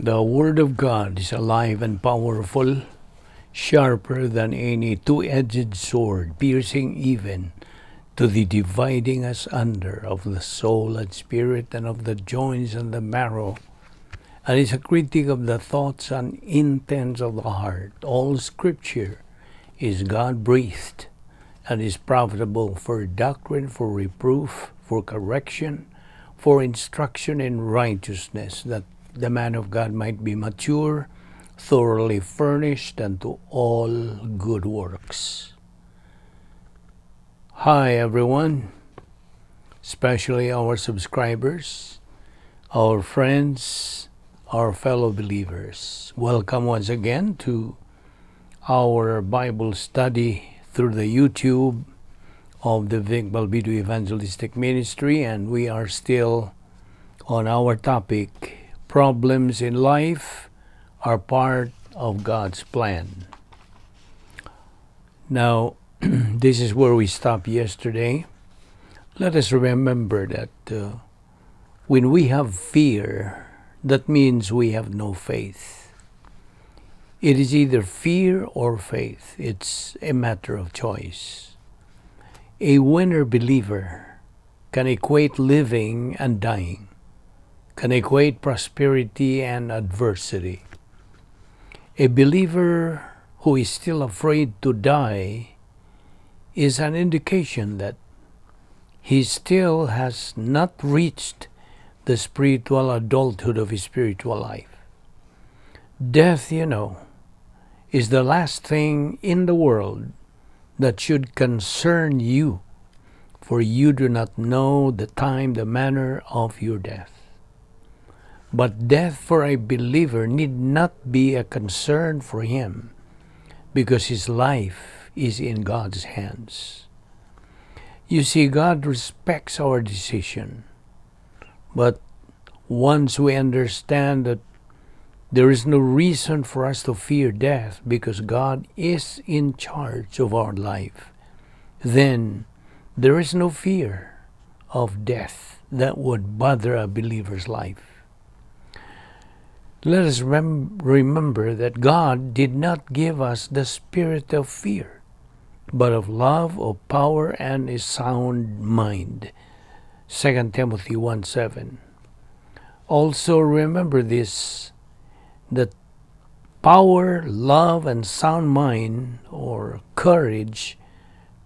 The Word of God is alive and powerful, sharper than any two-edged sword, piercing even to the dividing asunder of the soul and spirit and of the joints and the marrow, and is a critic of the thoughts and intents of the heart. All Scripture is God-breathed and is profitable for doctrine, for reproof, for correction, for instruction in righteousness, that the man of God might be mature, thoroughly furnished unto all good works. Hi everyone, especially our subscribers, our friends, our fellow believers. Welcome once again to our Bible study through the YouTube of the Balbido Evangelistic Ministry, and we are still on our topic, problems in life are part of God's plan. Now, this is where we stopped yesterday. Let us remember that when we have fear, that means we have no faith. It is either fear or faith. It's a matter of choice. A winner believer can equate living and dying, can equate prosperity and adversity. A believer who is still afraid to die is an indication that he still has not reached the spiritual adulthood of his spiritual life. Death, is the last thing in the world that should concern you, for you do not know the time, the manner of your death. But death for a believer need not be a concern for him, because his life is in God's hands. You see, God respects our decision, but once we understand that there is no reason for us to fear death because God is in charge of our life, then there is no fear of death that would bother a believer's life. Let us remember that God did not give us the spirit of fear, but of love, of power, and a sound mind. 2 Timothy 1:7. Also remember this, that power, love, and sound mind, or courage,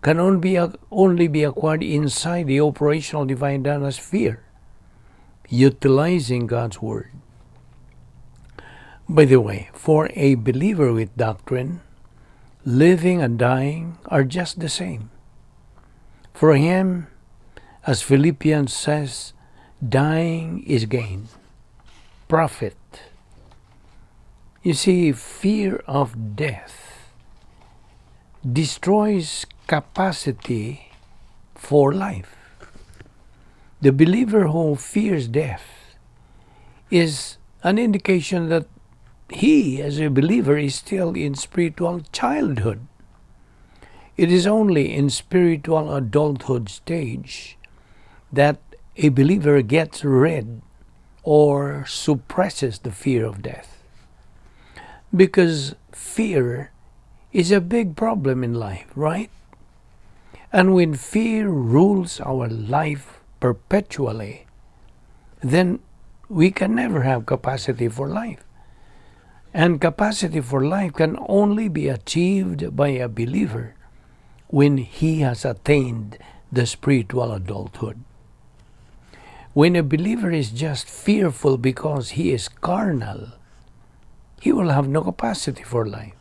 can only be acquired inside the operational divine atmosphere, utilizing God's Word. By the way, for a believer with doctrine, living and dying are just the same. For him, as Philippians says, dying is gain, profit. You see, fear of death destroys capacity for life. The believer who fears death is an indication that he, as a believer, is still in spiritual childhood. It is only in spiritual adulthood stage that a believer gets rid or suppresses the fear of death. Because fear is a big problem in life, right? And when fear rules our life perpetually, then we can never have capacity for life. And capacity for life can only be achieved by a believer when he has attained the spiritual adulthood. When a believer is just fearful because he is carnal, he will have no capacity for life.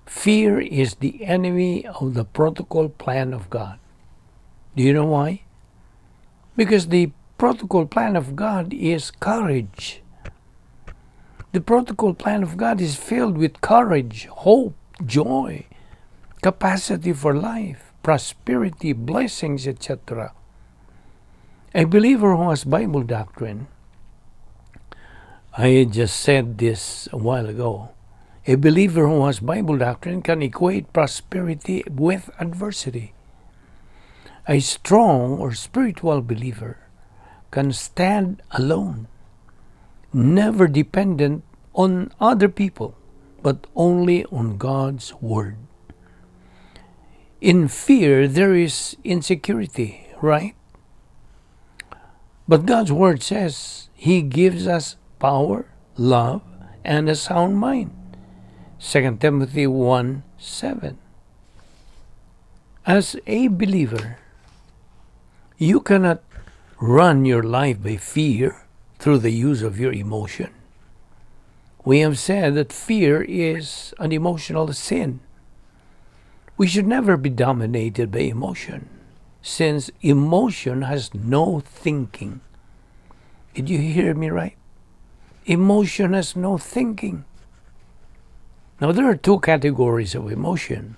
Fear is the enemy of the protocol plan of God. Do you know why? Because the protocol plan of God is courage. The protocol plan of God is filled with courage, hope, joy, capacity for life, prosperity, blessings, etc. A believer who has Bible doctrine, I just said this a while ago, a believer who has Bible doctrine can equate prosperity with adversity. A strong or spiritual believer can stand alone never dependent on other people, but only on God's Word. In fear, there is insecurity, right? But God's Word says He gives us power, love, and a sound mind. 2 Timothy 1:7. As a believer, you cannot run your life by fear through the use of your emotion. We have said that fear is an emotional sin. We should never be dominated by emotion, since emotion has no thinking. Did you hear me right? Emotion has no thinking. Now, there are two categories of emotion.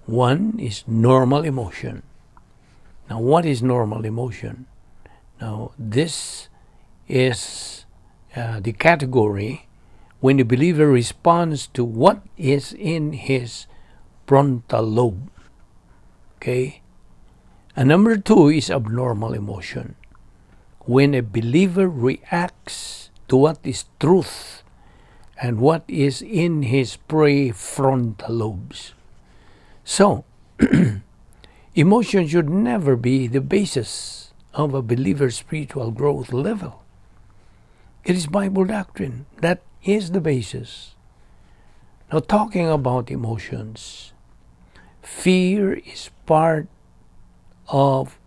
One is normal emotion. Now, what is normal emotion? Now, this is the category when the believer responds to what is in his frontal lobe. Okay? And number two is abnormal emotion. When a believer reacts to what is truth and what is in his prefrontal lobes. So, emotion should never be the basis of a believer's spiritual growth level. It is Bible doctrine. That is the basis. Now, talking about emotions, fear is part of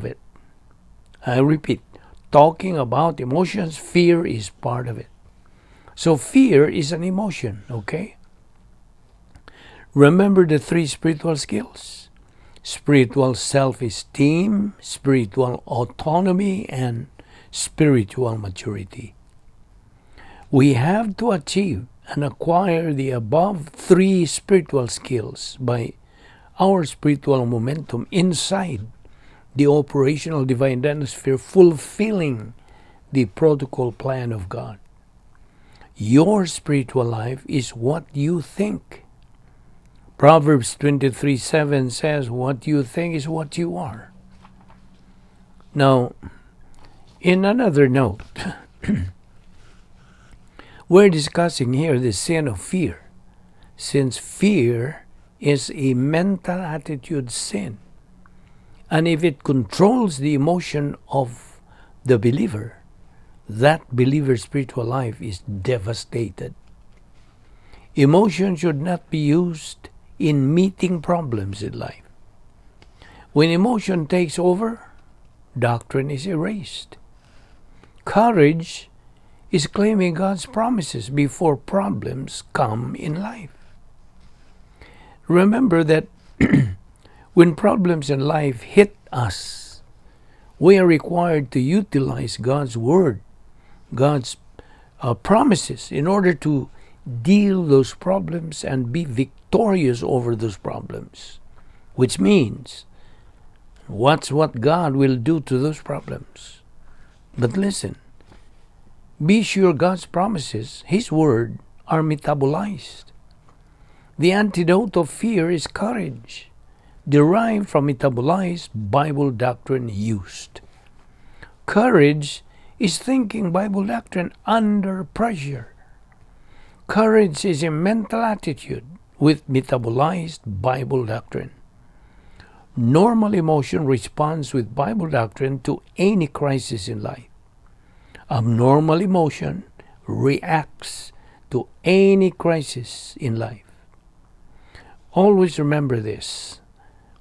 it. I repeat, talking about emotions, fear is part of it. So fear is an emotion, okay? Remember the three spiritual skills: spiritual self-esteem, spiritual autonomy, and spiritual maturity. We have to achieve and acquire the above three spiritual skills by our spiritual momentum inside the operational divine dynasty, fulfilling the protocol plan of God. Your spiritual life is what you think. Proverbs 23:7 says, what you think is what you are. Now, in another note, we're discussing here the sin of fear, since fear is a mental attitude sin. And if it controls the emotion of the believer, that believer's spiritual life is devastated. Emotion should not be used in meeting problems in life. When emotion takes over, doctrine is erased. Courage is claiming God's promises before problems come in life. Remember that when problems in life hit us, we are required to utilize God's Word, God's promises, in order to deal those problems and be victorious over those problems. Which means, what's what God will do to those problems? But listen, be sure God's promises, His Word, are metabolized. The antidote of fear is courage, derived from metabolized Bible doctrine used. Courage is thinking Bible doctrine under pressure. Courage is a mental attitude with metabolized Bible doctrine. Normal emotion responds with Bible doctrine to any crisis in life. Abnormal emotion reacts to any crisis in life. Always remember this: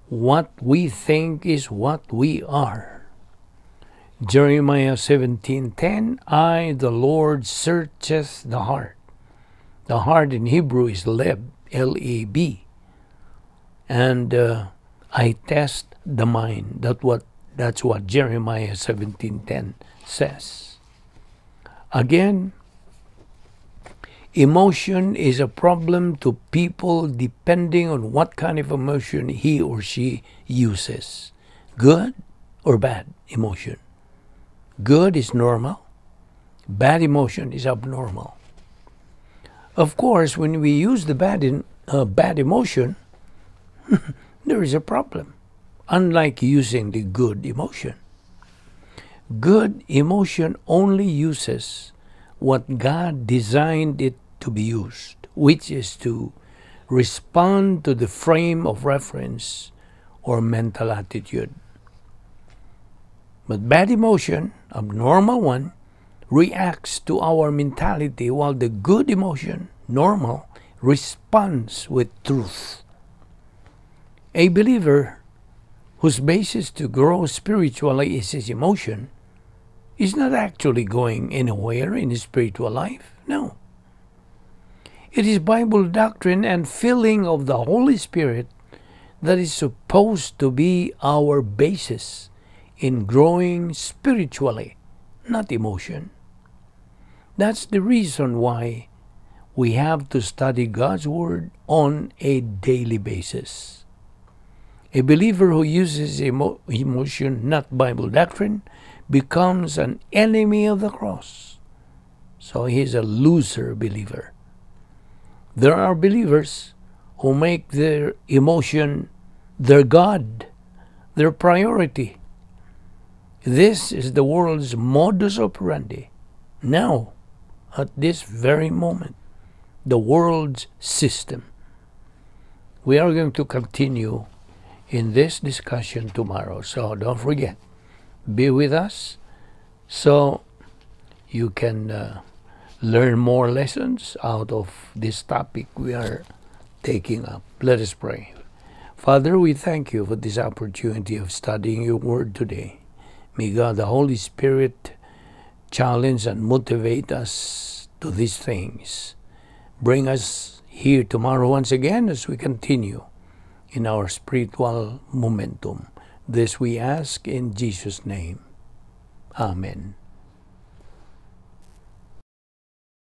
what we think is what we are. Jeremiah 17:10, I, the Lord, searcheth the heart. The heart in Hebrew is leb, L-E-B. And I test the mind. That's what Jeremiah 17:10 says. Again, emotion is a problem to people depending on what kind of emotion he or she uses. Good or bad emotion. Good is normal. Bad emotion is abnormal. Of course, when we use the bad emotion, there is a problem, unlike using the good emotion. Good emotion only uses what God designed it to be used, which is to respond to the frame of reference or mental attitude. But bad emotion, abnormal one, reacts to our mentality, while the good emotion, normal, responds with truth. A believer whose basis to grow spiritually is his emotion is not actually going anywhere in his spiritual life. No. It is Bible doctrine and filling of the Holy Spirit that is supposed to be our basis in growing spiritually, not emotion. That's the reason why we have to study God's Word on a daily basis. A believer who uses emotion, not Bible doctrine, becomes an enemy of the cross. So he is a loser believer. There are believers who make their emotion their God, their priority. This is the world's modus operandi. Now, at this very moment, the world's system. We are going to continue in this discussion tomorrow. So don't forget, be with us so you can learn more lessons out of this topic we are taking up. Let us pray. Father, we thank you for this opportunity of studying your word today. May God, the Holy Spirit, challenge and motivate us to these things. Bring us here tomorrow once again as we continue in our spiritual momentum. This we ask in Jesus' name. Amen.